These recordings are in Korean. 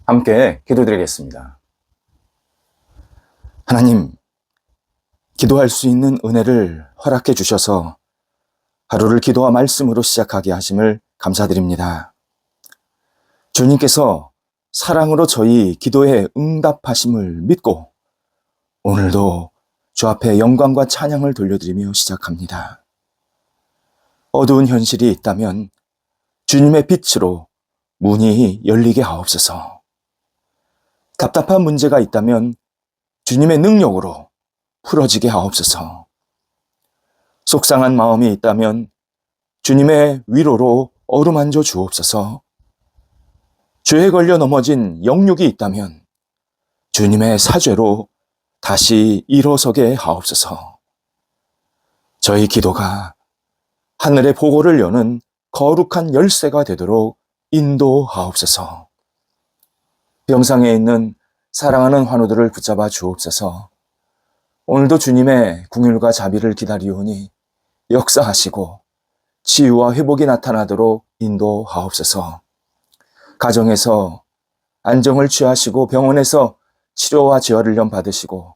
함께 기도드리겠습니다. 하나님, 기도할 수 있는 은혜를 허락해 주셔서 하루를 기도와 말씀으로 시작하게 하심을 감사드립니다. 주님께서 사랑으로 저희 기도에 응답하심을 믿고 오늘도 주 앞에 영광과 찬양을 돌려드리며 시작합니다. 어두운 현실이 있다면 주님의 빛으로 문이 열리게 하옵소서. 답답한 문제가 있다면 주님의 능력으로 풀어지게 하옵소서. 속상한 마음이 있다면 주님의 위로로 어루만져 주옵소서. 죄에 걸려 넘어진 영육이 있다면 주님의 사죄로 다시 일어서게 하옵소서. 저희 기도가 하늘의 보고를 여는 거룩한 열쇠가 되도록 인도하옵소서. 병상에 있는 사랑하는 환우들을 붙잡아 주옵소서. 오늘도 주님의 긍휼과 자비를 기다리오니 역사하시고 치유와 회복이 나타나도록 인도하옵소서. 가정에서 안정을 취하시고 병원에서 치료와 재활훈련 받으시고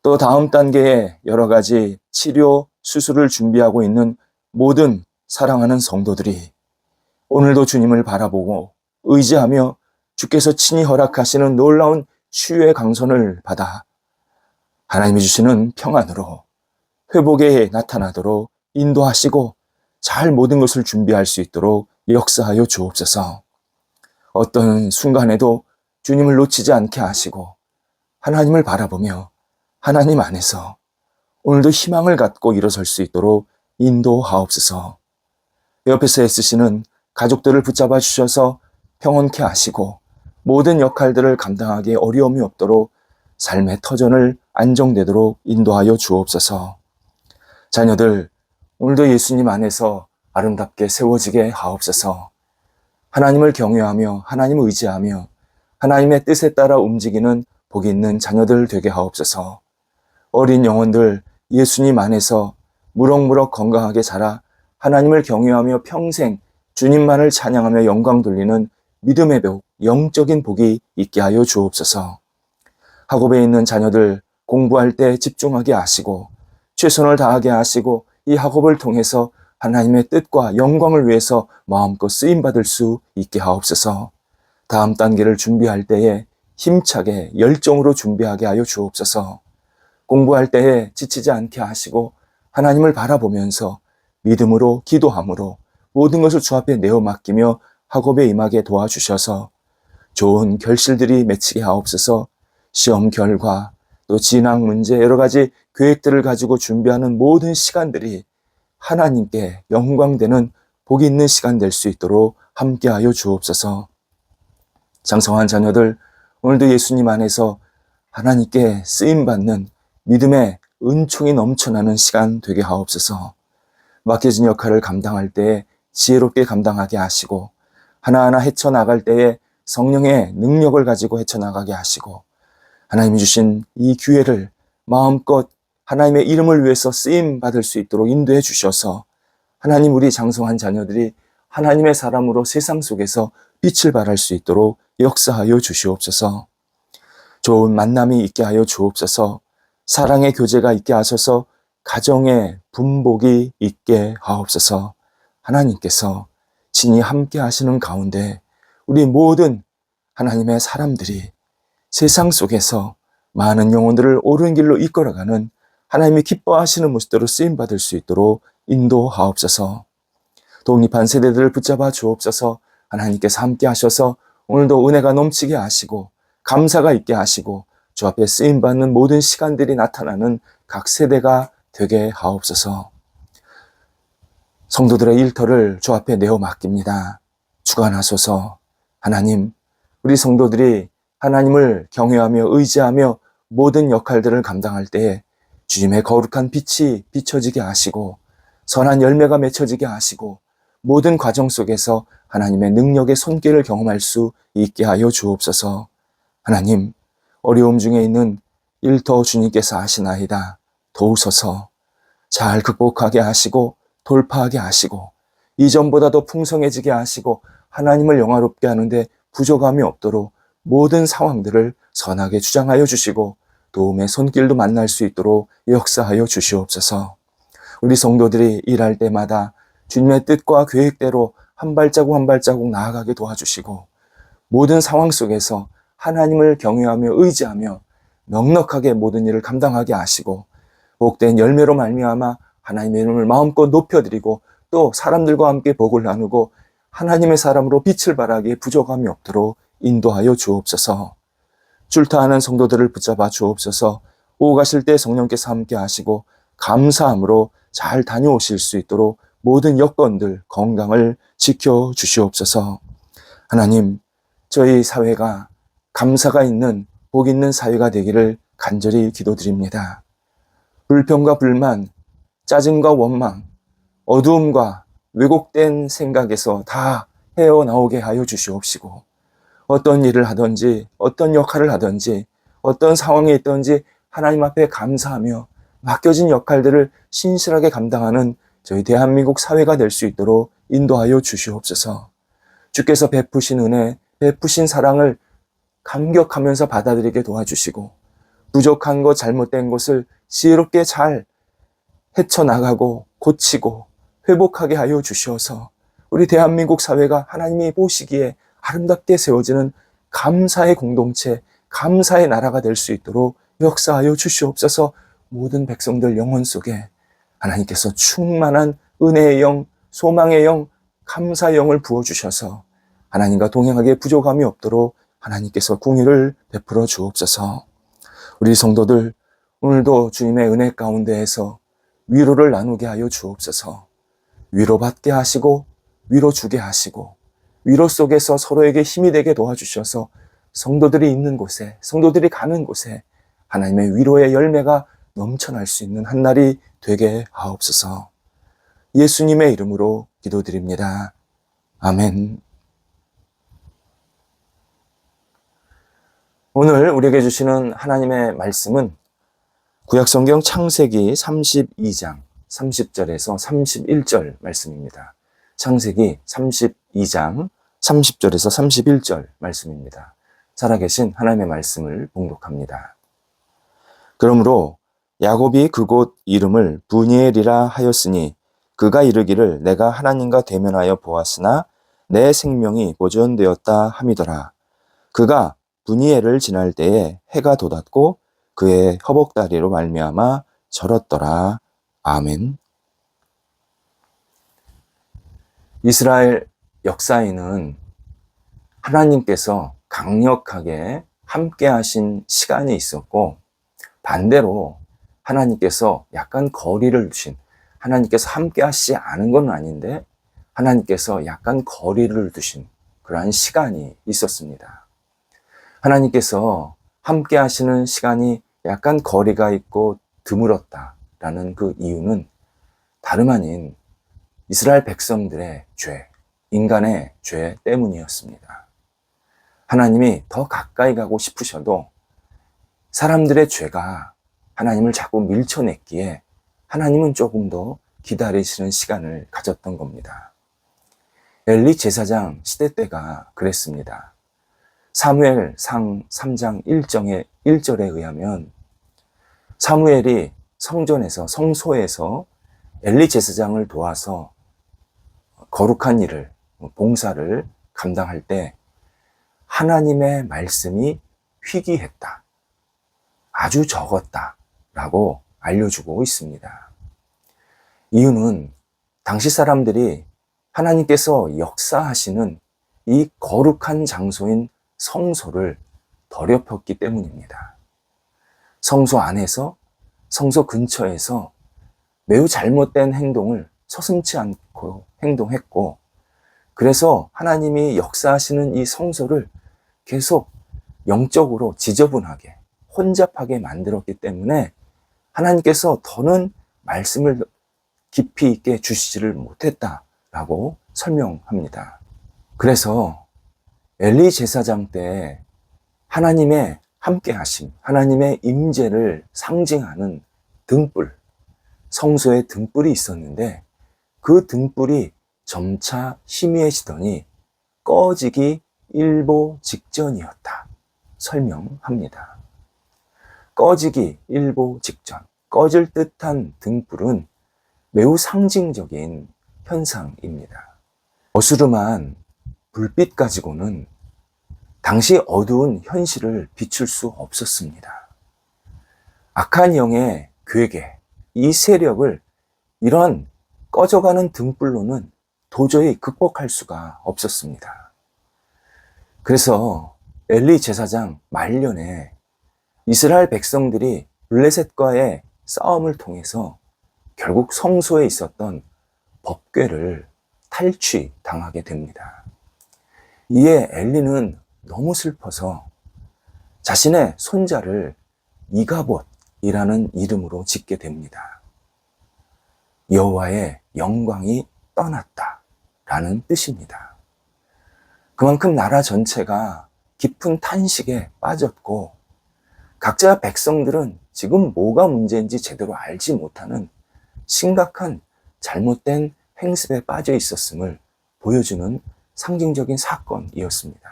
또 다음 단계에 여러 가지 치료, 수술을 준비하고 있는 모든 사랑하는 성도들이 오늘도 주님을 바라보고 의지하며 주께서 친히 허락하시는 놀라운 치유의 강선을 받아 하나님이 주시는 평안으로 회복에 나타나도록 인도하시고 잘 모든 것을 준비할 수 있도록 역사하여 주옵소서. 어떤 순간에도 주님을 놓치지 않게 하시고 하나님을 바라보며 하나님 안에서 오늘도 희망을 갖고 일어설 수 있도록 인도하옵소서. 옆에서 애쓰시는 가족들을 붙잡아 주셔서 평온케 하시고 모든 역할들을 감당하기에 어려움이 없도록 삶의 터전을 안정되도록 인도하여 주옵소서. 자녀들, 오늘도 예수님 안에서 아름답게 세워지게 하옵소서. 하나님을 경외하며 하나님을 의지하며 하나님의 뜻에 따라 움직이는 복이 있는 자녀들 되게 하옵소서. 어린 영혼들 예수님 안에서 무럭무럭 건강하게 자라 하나님을 경외하며 평생 주님만을 찬양하며 영광 돌리는 믿음의 복, 영적인 복이 있게 하여 주옵소서. 학업에 있는 자녀들 공부할 때 집중하게 하시고 최선을 다하게 하시고 이 학업을 통해서 하나님의 뜻과 영광을 위해서 마음껏 쓰임받을 수 있게 하옵소서. 다음 단계를 준비할 때에 힘차게 열정으로 준비하게 하여 주옵소서. 공부할 때에 지치지 않게 하시고 하나님을 바라보면서 믿음으로 기도함으로 모든 것을 주 앞에 내어 맡기며 학업에 임하게 도와주셔서 좋은 결실들이 맺히게 하옵소서. 시험 결과 또 진학 문제 여러 가지 계획들을 가지고 준비하는 모든 시간들이 하나님께 영광되는 복이 있는 시간 될 수 있도록 함께하여 주옵소서. 장성한 자녀들 오늘도 예수님 안에서 하나님께 쓰임받는 믿음의 은총이 넘쳐나는 시간 되게 하옵소서. 맡겨진 역할을 감당할 때에 지혜롭게 감당하게 하시고 하나하나 헤쳐나갈 때에 성령의 능력을 가지고 헤쳐나가게 하시고 하나님이 주신 이 기회를 마음껏 하나님의 이름을 위해서 쓰임받을 수 있도록 인도해 주셔서 하나님 우리 장성한 자녀들이 하나님의 사람으로 세상 속에서 빛을 발할 수 있도록 역사하여 주시옵소서. 좋은 만남이 있게 하여 주옵소서. 사랑의 교제가 있게 하셔서 가정의 분복이 있게 하옵소서. 하나님께서 친히 함께 하시는 가운데 우리 모든 하나님의 사람들이 세상 속에서 많은 영혼들을 옳은 길로 이끌어가는 하나님이 기뻐하시는 모습대로 쓰임받을 수 있도록 인도하옵소서. 독립한 세대들을 붙잡아 주옵소서. 하나님께서 함께 하셔서 오늘도 은혜가 넘치게 하시고 감사가 있게 하시고 주 앞에 쓰임받는 모든 시간들이 나타나는 각 세대가 되게 하옵소서. 성도들의 일터를 주 앞에 내어 맡깁니다. 주관하소서. 하나님, 우리 성도들이 하나님을 경외하며 의지하며 모든 역할들을 감당할 때에 주님의 거룩한 빛이 비춰지게 하시고 선한 열매가 맺혀지게 하시고 모든 과정 속에서 하나님의 능력의 손길을 경험할 수 있게 하여 주옵소서. 하나님, 어려움 중에 있는 일터 주님께서 아시나이다. 도우소서. 잘 극복하게 하시고 돌파하게 하시고 이전보다 더 풍성해지게 하시고 하나님을 영화롭게 하는데 부족함이 없도록 모든 상황들을 선하게 주장하여 주시고 도움의 손길도 만날 수 있도록 역사하여 주시옵소서. 우리 성도들이 일할 때마다 주님의 뜻과 계획대로 한 발자국 한 발자국 나아가게 도와주시고 모든 상황 속에서 하나님을 경외하며 의지하며 넉넉하게 모든 일을 감당하게 하시고 복된 열매로 말미암아 하나님의 이름을 마음껏 높여드리고 또 사람들과 함께 복을 나누고 하나님의 사람으로 빛을 발하기에 부족함이 없도록 인도하여 주옵소서. 출타하는 성도들을 붙잡아 주옵소서. 오고 가실 때 성령께서 함께 하시고 감사함으로 잘 다녀오실 수 있도록 모든 여건들 건강을 지켜 주시옵소서. 하나님, 저희 사회가 감사가 있는 복 있는 사회가 되기를 간절히 기도드립니다. 불평과 불만, 짜증과 원망, 어두움과 왜곡된 생각에서 다 헤어나오게 하여 주시옵시고 어떤 일을 하든지 어떤 역할을 하든지 어떤 상황에 있든지 하나님 앞에 감사하며 맡겨진 역할들을 신실하게 감당하는 저희 대한민국 사회가 될 수 있도록 인도하여 주시옵소서. 주께서 베푸신 은혜, 베푸신 사랑을 감격하면서 받아들이게 도와주시고 부족한 것, 잘못된 것을 지혜롭게 잘 헤쳐나가고 고치고 회복하게 하여 주시어서 우리 대한민국 사회가 하나님이 보시기에 아름답게 세워지는 감사의 공동체, 감사의 나라가 될 수 있도록 역사하여 주시옵소서. 모든 백성들 영혼 속에 하나님께서 충만한 은혜의 영, 소망의 영, 감사의 영을 부어주셔서 하나님과 동행하기에 부족함이 없도록 하나님께서 공의를 베풀어 주옵소서. 우리 성도들 오늘도 주님의 은혜 가운데에서 위로를 나누게 하여 주옵소서. 위로받게 하시고 위로 주게 하시고 위로 속에서 서로에게 힘이 되게 도와주셔서 성도들이 있는 곳에, 성도들이 가는 곳에 하나님의 위로의 열매가 넘쳐날 수 있는 한 날이 되게 하옵소서. 예수님의 이름으로 기도드립니다. 아멘. 오늘 우리에게 주시는 하나님의 말씀은 구약성경 창세기 32장 30절에서 31절 말씀입니다. 창세기 32장 30절에서 31절 말씀입니다. 살아계신 하나님의 말씀을 봉독합니다. 그러므로 야곱이 그곳 이름을 브니엘이라 하였으니 그가 이르기를 내가 하나님과 대면하여 보았으나 내 생명이 보존되었다 함이더라. 그가 브니엘을 지날 때에 해가 돋았고 그의 허벅다리로 말미암아 절었더라. 아멘. 이스라엘 역사에는 하나님께서 강력하게 함께 하신 시간이 있었고 반대로 하나님께서 약간 거리를 두신, 하나님께서 함께 하시지 않은 건 아닌데 하나님께서 약간 거리를 두신 그러한 시간이 있었습니다. 하나님께서 함께 하시는 시간이 약간 거리가 있고 드물었다라는 그 이유는 다름 아닌 이스라엘 백성들의 죄, 인간의 죄 때문이었습니다. 하나님이 더 가까이 가고 싶으셔도 사람들의 죄가 하나님을 자꾸 밀쳐냈기에 하나님은 조금 더 기다리시는 시간을 가졌던 겁니다. 엘리 제사장 시대 때가 그랬습니다. 사무엘상 3장 1절에 의하면 사무엘이 성소에서 엘리 제사장을 도와서 거룩한 일을, 봉사를 감당할 때 하나님의 말씀이 희귀했다, 아주 적었다라고 알려주고 있습니다. 이유는 당시 사람들이 하나님께서 역사하시는 이 거룩한 장소인 성소를 더럽혔기 때문입니다. 성소 안에서, 성소 근처에서 매우 잘못된 행동을 서슴지 않고 행동했고, 그래서 하나님이 역사하시는 이 성소를 계속 영적으로 지저분하게, 혼잡하게 만들었기 때문에 하나님께서 더는 말씀을 깊이 있게 주시지를 못했다라고 설명합니다. 그래서 엘리 제사장 때 하나님의 함께하심, 하나님의 임재를 상징하는 등불, 성소에 등불이 있었는데 그 등불이 점차 희미해지더니 꺼지기 일보 직전이었다. 설명합니다. 꺼지기 일보 직전, 꺼질 듯한 등불은 매우 상징적인 현상입니다. 어스름한 불빛 가지고는 당시 어두운 현실을 비출 수 없었습니다. 악한 영의 괴계, 이 세력을 이런 꺼져가는 등불로는 도저히 극복할 수가 없었습니다. 그래서 엘리 제사장 말년에 이스라엘 백성들이 블레셋과의 싸움을 통해서 결국 성소에 있었던 법궤를 탈취당하게 됩니다. 이에 엘리는 너무 슬퍼서 자신의 손자를 이가봇이라는 이름으로 짓게 됩니다. 여호와의 영광이 떠났다라는 뜻입니다. 그만큼 나라 전체가 깊은 탄식에 빠졌고 각자 백성들은 지금 뭐가 문제인지 제대로 알지 못하는 심각한 잘못된 행습에 빠져 있었음을 보여주는 상징적인 사건이었습니다.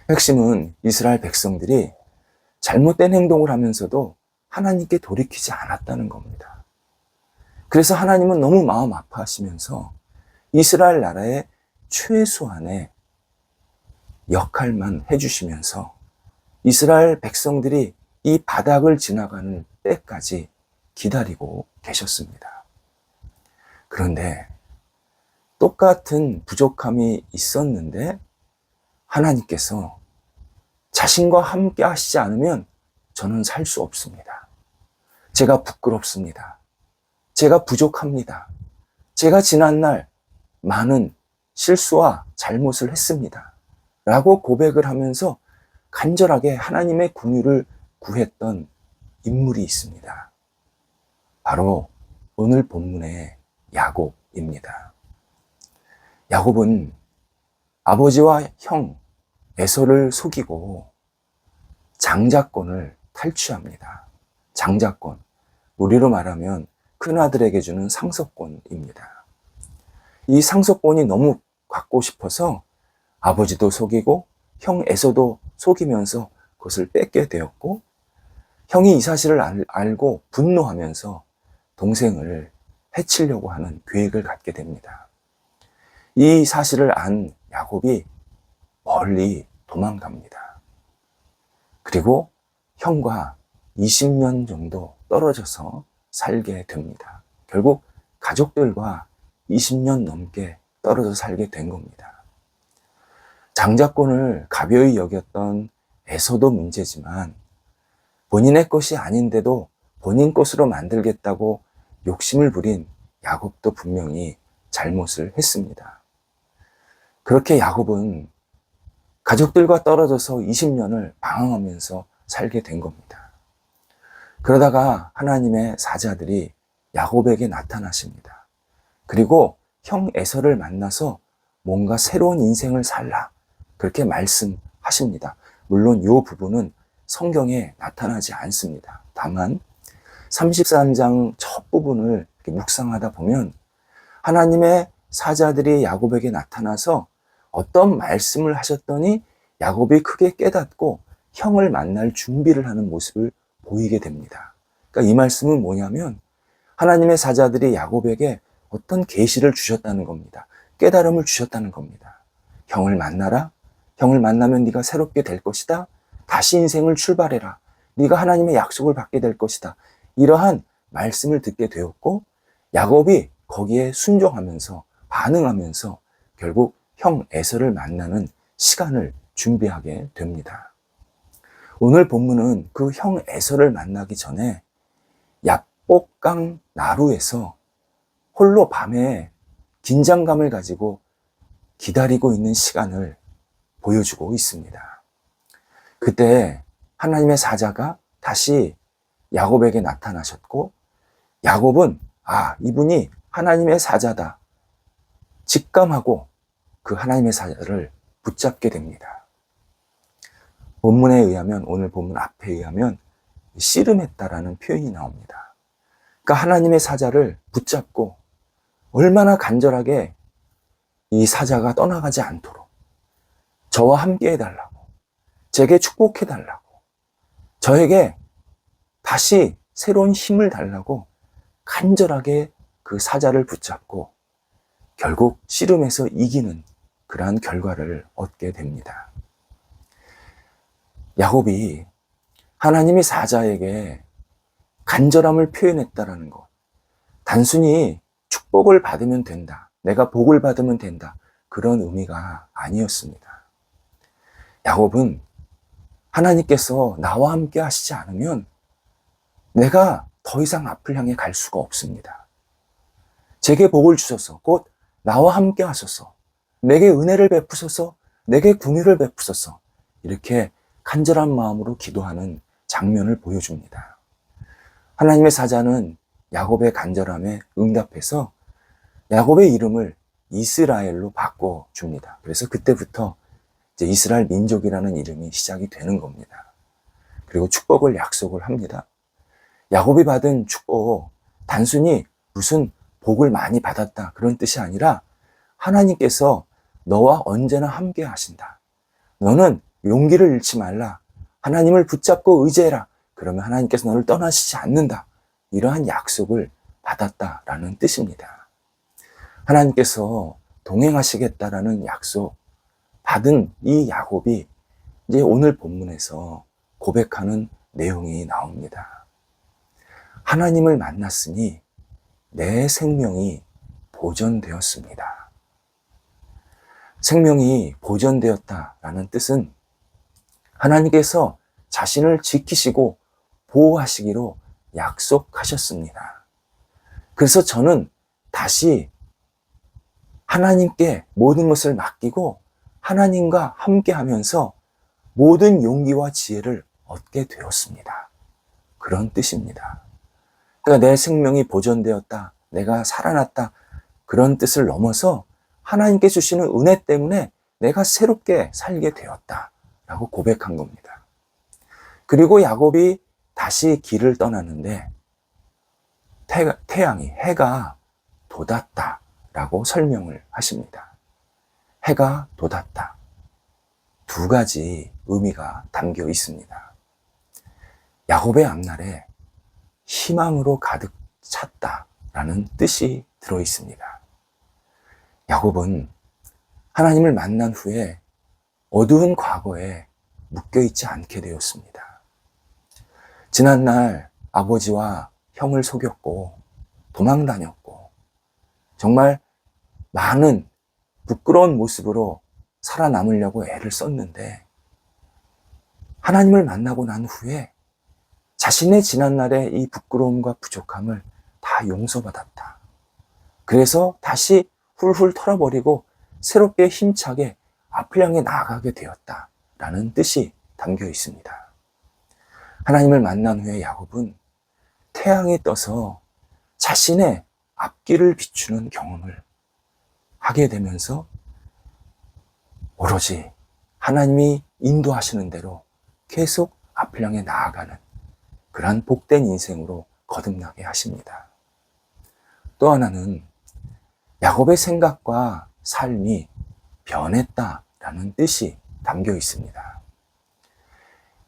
핵심은 이스라엘 백성들이 잘못된 행동을 하면서도 하나님께 돌이키지 않았다는 겁니다. 그래서 하나님은 너무 마음 아파하시면서 이스라엘 나라의 최소한의 역할만 해주시면서 이스라엘 백성들이 이 바닥을 지나가는 때까지 기다리고 계셨습니다. 그런데 똑같은 부족함이 있었는데 하나님께서 자신과 함께 하시지 않으면 저는 살 수 없습니다. 제가 부끄럽습니다. 제가 부족합니다. 제가 지난날 많은 실수와 잘못을 했습니다. 라고 고백을 하면서 간절하게 하나님의 긍휼을 구했던 인물이 있습니다. 바로 오늘 본문의 야곱입니다. 야곱은 아버지와 형 에서를 속이고 장자권을 탈취합니다. 장자권, 우리로 말하면 큰아들에게 주는 상속권입니다. 이 상속권이 너무 갖고 싶어서 아버지도 속이고 형 에서도 속이면서 그것을 뺏게 되었고, 형이 이 사실을 알고 분노하면서 동생을 해치려고 하는 계획을 갖게 됩니다. 이 사실을 안 야곱이 멀리 도망갑니다. 그리고 형과 20년 정도 떨어져서 살게 됩니다. 결국 가족들과 20년 넘게 떨어져 살게 된 겁니다. 장자권을 가벼이 여겼던 에서도 문제지만 본인의 것이 아닌데도 본인 것으로 만들겠다고 욕심을 부린 야곱도 분명히 잘못을 했습니다. 그렇게 야곱은 가족들과 떨어져서 20년을 방황하면서 살게 된 겁니다. 그러다가 하나님의 사자들이 야곱에게 나타나십니다. 그리고 형 에서를 만나서 뭔가 새로운 인생을 살라, 그렇게 말씀하십니다. 물론 이 부분은 성경에 나타나지 않습니다. 다만 33장 첫 부분을 묵상하다 보면 하나님의 사자들이 야곱에게 나타나서 어떤 말씀을 하셨더니 야곱이 크게 깨닫고 형을 만날 준비를 하는 모습을 보이게 됩니다. 그러니까 이 말씀은 뭐냐면 하나님의 사자들이 야곱에게 어떤 계시를 주셨다는 겁니다. 깨달음을 주셨다는 겁니다. 형을 만나라. 형을 만나면 네가 새롭게 될 것이다. 다시 인생을 출발해라. 네가 하나님의 약속을 받게 될 것이다. 이러한 말씀을 듣게 되었고 야곱이 거기에 순종하면서 반응하면서 결국 형 에서를 만나는 시간을 준비하게 됩니다. 오늘 본문은 그 형 에서를 만나기 전에 얍복강 나루에서 홀로 밤에 긴장감을 가지고 기다리고 있는 시간을 보여주고 있습니다. 그때 하나님의 사자가 다시 야곱에게 나타나셨고 야곱은 이분이 하나님의 사자다 직감하고 그 하나님의 사자를 붙잡게 됩니다. 본문에 의하면, 오늘 본문 앞에 의하면 씨름했다라는 표현이 나옵니다. 그러니까 하나님의 사자를 붙잡고 얼마나 간절하게 이 사자가 떠나가지 않도록 저와 함께 해달라고, 제게 축복해달라고, 저에게 다시 새로운 힘을 달라고 간절하게 그 사자를 붙잡고 결국 씨름에서 이기는 그러한 결과를 얻게 됩니다. 야곱이 하나님이 사자에게 간절함을 표현했다라는 것, 단순히 축복을 받으면 된다, 내가 복을 받으면 된다, 그런 의미가 아니었습니다. 야곱은 하나님께서 나와 함께 하시지 않으면 내가 더 이상 앞을 향해 갈 수가 없습니다. 제게 복을 주셔서, 곧 나와 함께 하소서, 내게 은혜를 베푸소서, 내게 긍휼을 베푸소서, 이렇게 간절한 마음으로 기도하는 장면을 보여줍니다. 하나님의 사자는 야곱의 간절함에 응답해서 야곱의 이름을 이스라엘로 바꿔줍니다. 그래서 그때부터 이제 이스라엘 민족이라는 이름이 시작이 되는 겁니다. 그리고 축복을 약속을 합니다. 야곱이 받은 축복, 단순히 무슨 복을 많이 받았다 그런 뜻이 아니라 하나님께서 너와 언제나 함께 하신다. 너는 용기를 잃지 말라. 하나님을 붙잡고 의지해라. 그러면 하나님께서 너를 떠나시지 않는다. 이러한 약속을 받았다라는 뜻입니다. 하나님께서 동행하시겠다라는 약속 받은 이 야곱이 이제 오늘 본문에서 고백하는 내용이 나옵니다. 하나님을 만났으니 내 생명이 보존되었습니다. 생명이 보존되었다라는 뜻은 하나님께서 자신을 지키시고 보호하시기로 약속하셨습니다. 그래서 저는 다시 하나님께 모든 것을 맡기고 하나님과 함께 하면서 모든 용기와 지혜를 얻게 되었습니다. 그런 뜻입니다. 그러니까 내 생명이 보존되었다, 내가 살아났다, 그런 뜻을 넘어서 하나님께 주시는 은혜 때문에 내가 새롭게 살게 되었다라고 고백한 겁니다. 그리고 야곱이 다시 길을 떠났는데 태양이, 해가 돋았다라고 설명을 하십니다. 해가 돋았다. 두 가지 의미가 담겨 있습니다. 야곱의 앞날에 희망으로 가득 찼다라는 뜻이 들어 있습니다. 야곱은 하나님을 만난 후에 어두운 과거에 묶여있지 않게 되었습니다. 지난날 아버지와 형을 속였고 도망 다녔고 정말 많은 부끄러운 모습으로 살아남으려고 애를 썼는데 하나님을 만나고 난 후에 자신의 지난날의 이 부끄러움과 부족함을 다 용서받았다. 그래서 다시 훌훌 털어버리고 새롭게 힘차게 앞을 향해 나아가게 되었다라는 뜻이 담겨 있습니다. 하나님을 만난 후에 야곱은 태양이 떠서 자신의 앞길을 비추는 경험을 하게 되면서 오로지 하나님이 인도하시는 대로 계속 앞을 향해 나아가는 그러한 복된 인생으로 거듭나게 하십니다. 또 하나는 야곱의 생각과 삶이 변했다라는 뜻이 담겨 있습니다.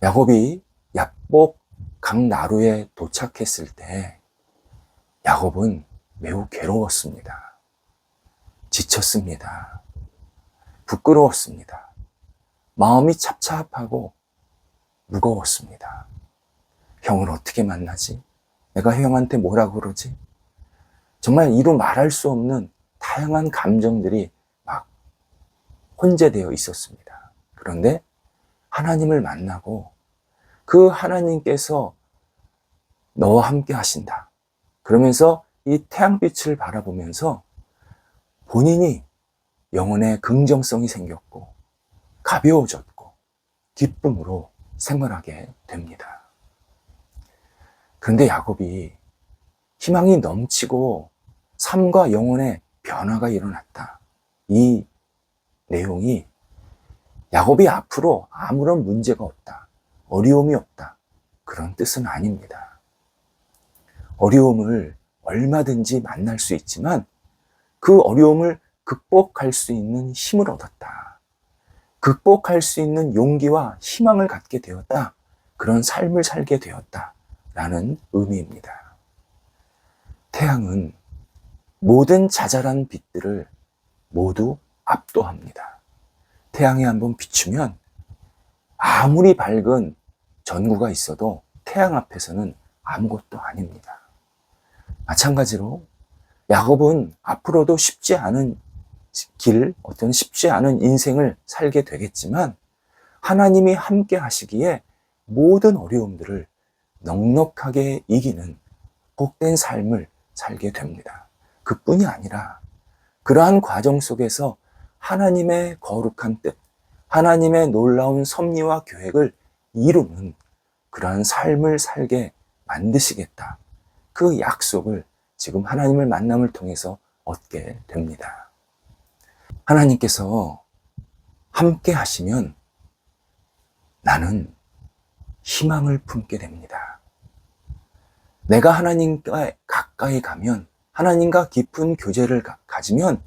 야곱이 야복 강나루에 도착했을 때 야곱은 매우 괴로웠습니다. 지쳤습니다. 부끄러웠습니다. 마음이 찹찹하고 무거웠습니다. 형을 어떻게 만나지? 내가 형한테 뭐라고 그러지? 정말 이루 말할 수 없는 다양한 감정들이 막 혼재되어 있었습니다. 그런데 하나님을 만나고 그 하나님께서 너와 함께 하신다. 그러면서 이 태양빛을 바라보면서 본인이 영혼의 긍정성이 생겼고 가벼워졌고 기쁨으로 생활하게 됩니다. 그런데 야곱이 희망이 넘치고 삶과 영혼의 변화가 일어났다. 이 내용이 야곱이 앞으로 아무런 문제가 없다, 어려움이 없다, 그런 뜻은 아닙니다. 어려움을 얼마든지 만날 수 있지만 그 어려움을 극복할 수 있는 힘을 얻었다. 극복할 수 있는 용기와 희망을 갖게 되었다. 그런 삶을 살게 되었다라는 의미입니다. 태양은 모든 자잘한 빛들을 모두 압도합니다. 태양이 한번 비추면 아무리 밝은 전구가 있어도 태양 앞에서는 아무것도 아닙니다. 마찬가지로 야곱은 앞으로도 쉽지 않은 길, 어떤 쉽지 않은 인생을 살게 되겠지만 하나님이 함께 하시기에 모든 어려움들을 넉넉하게 이기는 복된 삶을 살게 됩니다. 그뿐이 아니라 그러한 과정 속에서 하나님의 거룩한 뜻, 하나님의 놀라운 섭리와 계획을 이루는 그러한 삶을 살게 만드시겠다. 그 약속을 지금 하나님을 만남을 통해서 얻게 됩니다. 하나님께서 함께 하시면 나는 희망을 품게 됩니다. 내가 하나님과 가까이 가면, 하나님과 깊은 교제를 가지면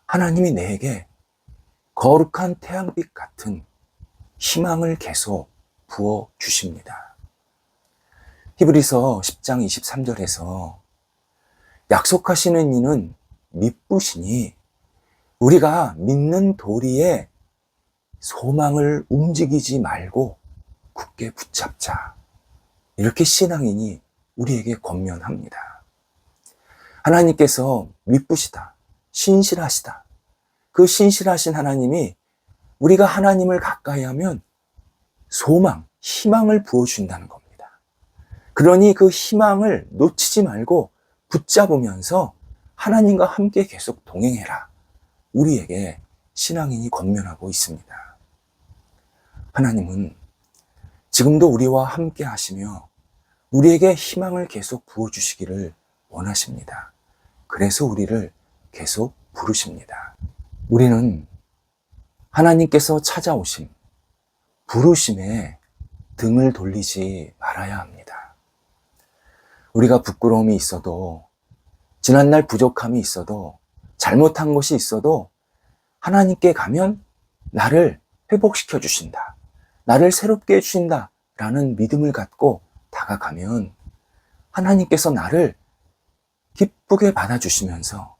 하나님이 내게 거룩한 태양빛 같은 희망을 계속 부어 주십니다. 히브리서 10장 23절에서 약속하시는 이는 미쁘시니 우리가 믿는 도리에 소망을 움직이지 말고 굳게 붙잡자. 이렇게 신앙인이 우리에게 권면합니다. 하나님께서 미쁘시다, 신실하시다. 그 신실하신 하나님이 우리가 하나님을 가까이 하면 소망, 희망을 부어준다는 겁니다. 그러니 그 희망을 놓치지 말고 붙잡으면서 하나님과 함께 계속 동행해라. 우리에게 신앙인이 권면하고 있습니다. 하나님은 지금도 우리와 함께 하시며 우리에게 희망을 계속 부어주시기를 원하십니다. 그래서 우리를 계속 부르십니다. 우리는 하나님께서 찾아오심, 부르심에 등을 돌리지 말아야 합니다. 우리가 부끄러움이 있어도, 지난날 부족함이 있어도, 잘못한 것이 있어도 하나님께 가면 나를 회복시켜 주신다. 나를 새롭게 해주신다. 라는 믿음을 갖고 다가가면 하나님께서 나를 기쁘게 받아주시면서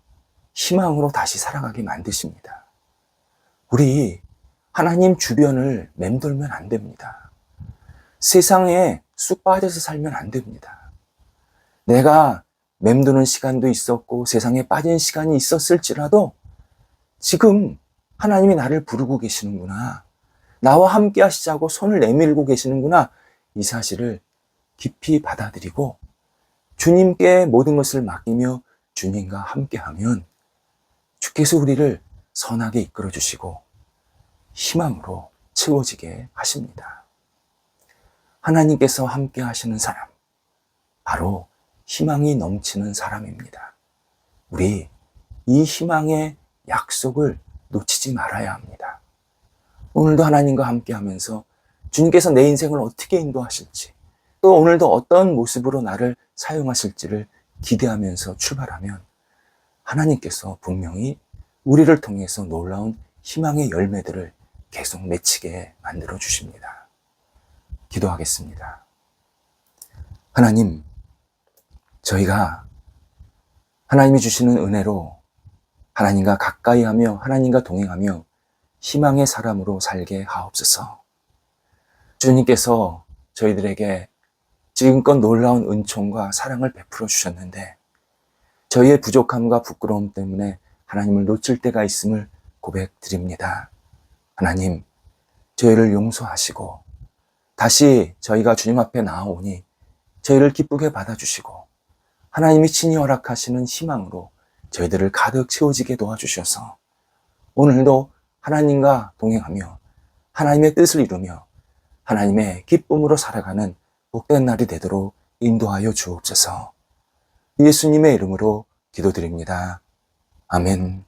희망으로 다시 살아가게 만드십니다. 우리 하나님 주변을 맴돌면 안 됩니다. 세상에 쑥 빠져서 살면 안 됩니다. 내가 맴도는 시간도 있었고 세상에 빠진 시간이 있었을지라도 지금 하나님이 나를 부르고 계시는구나. 나와 함께 하시자고 손을 내밀고 계시는구나. 이 사실을 깊이 받아들이고 주님께 모든 것을 맡기며 주님과 함께하면 주께서 우리를 선하게 이끌어 주시고 희망으로 채워지게 하십니다. 하나님께서 함께 하시는 사람, 바로 희망이 넘치는 사람입니다. 우리 이 희망의 약속을 놓치지 말아야 합니다. 오늘도 하나님과 함께 하면서 주님께서 내 인생을 어떻게 인도하실지, 또 오늘도 어떤 모습으로 나를 사용하실지를 기대하면서 출발하면 하나님께서 분명히 우리를 통해서 놀라운 희망의 열매들을 계속 맺히게 만들어 주십니다. 기도하겠습니다. 하나님, 저희가 하나님이 주시는 은혜로 하나님과 가까이 하며 하나님과 동행하며 희망의 사람으로 살게 하옵소서. 주님께서 저희들에게 지금껏 놀라운 은총과 사랑을 베풀어 주셨는데 저희의 부족함과 부끄러움 때문에 하나님을 놓칠 때가 있음을 고백드립니다. 하나님, 저희를 용서하시고 다시 저희가 주님 앞에 나아오니 저희를 기쁘게 받아주시고 하나님이 친히 허락하시는 희망으로 저희들을 가득 채워지게 도와주셔서 오늘도 하나님과 동행하며 하나님의 뜻을 이루며 하나님의 기쁨으로 살아가는 복된 날이 되도록 인도하여 주옵소서. 예수님의 이름으로 기도드립니다. 아멘.